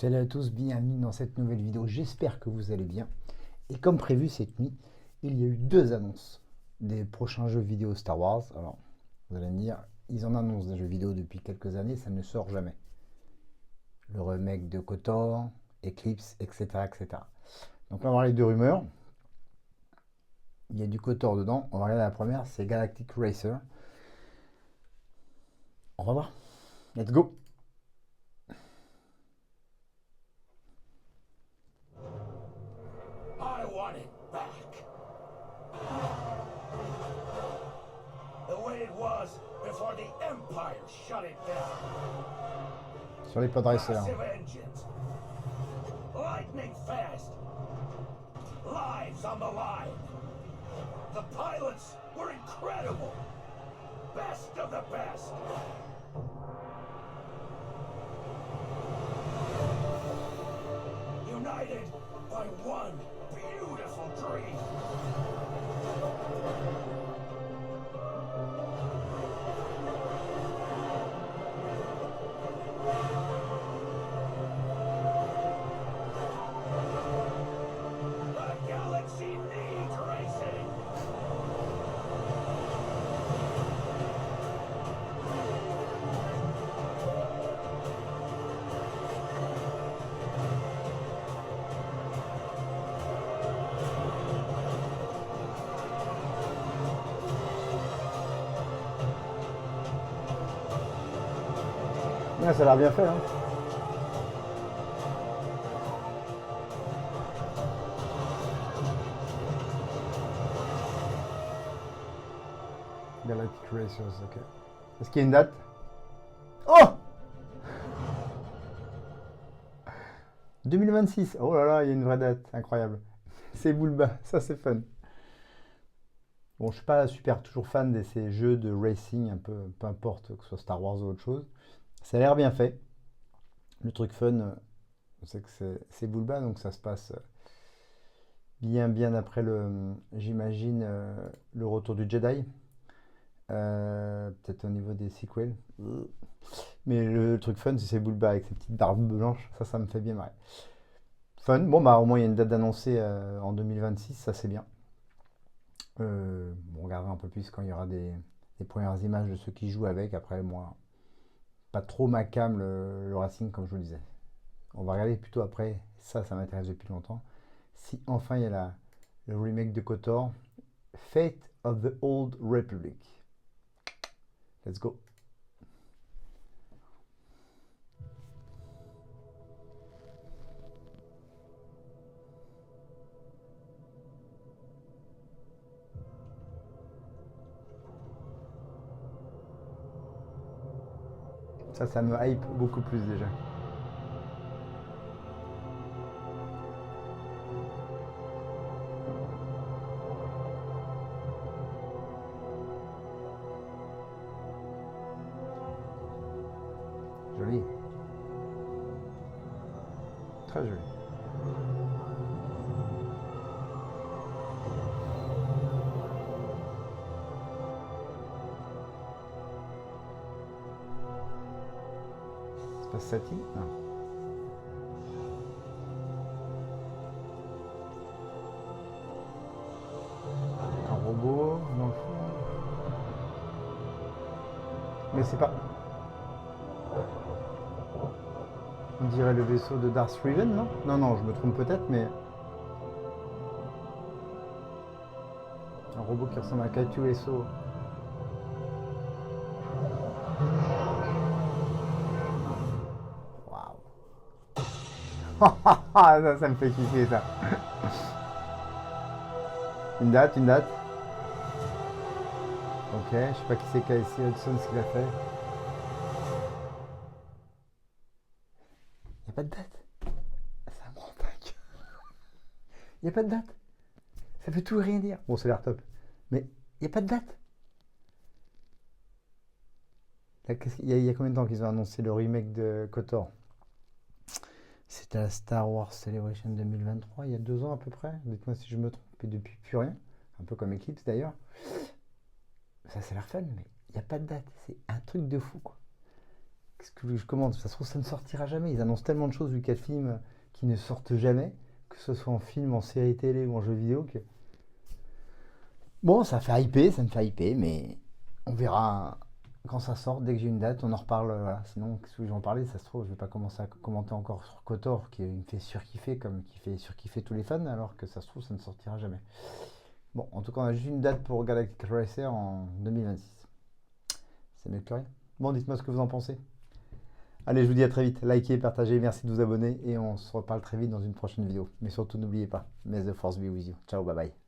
Salut à tous, bienvenue dans cette nouvelle vidéo, j'espère que vous allez bien. Et comme prévu cette nuit, il y a eu deux annonces des prochains jeux vidéo Star Wars. Alors, vous allez me dire, ils en annoncent des jeux vidéo depuis quelques années, ça ne sort jamais. Le remake de KOTOR, Eclipse, etc. etc. Donc là, on va parler de rumeurs. Il y a du KOTOR dedans, on va regarder la première, c'est Galactic Racer. On va voir, let's go. I want it back. The way it was before the Empire shut it down. Sur les pod racers. Massive engines. Lightning fast. Lives on the line. The pilots were incredible. Best of the best. United by one beautiful dream. The galaxy needs racing. Ouais, ça a l'air bien fait, hein. Galactic Racers, ok. Est-ce qu'il y a une date? Oh 2026. Oh là là, il y a une vraie date, incroyable. C'est Boulba, ça c'est fun. Bon, je suis pas super toujours fan de ces jeux de racing, un peu importe que ce soit Star Wars ou autre chose. Ça a l'air bien fait. Le truc fun, c'est que c'est Boulba, donc ça se passe bien après j'imagine, le retour du Jedi. Peut-être au niveau des sequels. Mais le truc fun, c'est Boulba avec ses petites barbes blanches. Ça me fait bien marrer. Fun. Bon, bah, au moins, il y a une date d'annoncer en 2026. Ça, c'est bien. On regardera un peu plus quand il y aura des premières images de ceux qui jouent avec. Après, moi, pas trop ma cam, le racing, comme je vous le disais. On va regarder plutôt après. Ça m'intéresse depuis longtemps. Si enfin, il y a le remake de KOTOR. Fate of the Old Republic. Let's go. Ça me hype beaucoup plus déjà. Joli. Très joli. C'est pas Sati? Non. Un robot, dans le fond. Mais c'est pas. On dirait le vaisseau de Darth Revan, non? Non, je me trompe peut-être, mais. Un robot qui ressemble à K2SO. Waouh! Ça me fait kiffer ça. Une date, une date. Ok, je sais pas qui c'est Casey Hudson ce qu'il a fait. Y a pas de date. Ça me rend dingue. Y a pas de date. Ça veut tout et rien dire. Bon, ça a l'air top. Mais y a pas de date. Il y a combien de temps qu'ils ont annoncé le remake de KOTOR? C'était à Star Wars Celebration 2023, il y a 2 ans à peu près. Dites-moi si je me trompe. Et depuis, plus rien. Un peu comme Eclipse d'ailleurs. Ça a l'air fun, mais il n'y a pas de date. C'est un truc de fou, quoi. Qu'est-ce que je commande? Ça se trouve, ça ne sortira jamais. Ils annoncent tellement de choses, Lucasfilm, qui ne sortent jamais, que ce soit en film, en série télé ou en jeu vidéo. Bon, ça fait hyper, ça me fait hyper, mais on verra quand ça sort. Dès que j'ai une date, on en reparle. Voilà. Sinon, qu'est-ce que je vais en parler? Ça se trouve, je vais pas commencer à commenter encore sur KOTOR, qui me fait surkiffer, comme qui fait surkiffer tous les fans, alors que ça se trouve, ça ne sortira jamais. Bon, en tout cas, on a juste une date pour Galactic Racer en 2026. C'est mieux que rien. Bon, dites-moi ce que vous en pensez. Allez, je vous dis à très vite. Likez, partagez, merci de vous abonner et on se reparle très vite dans une prochaine vidéo. Mais surtout, n'oubliez pas, may the force be with you. Ciao, bye bye.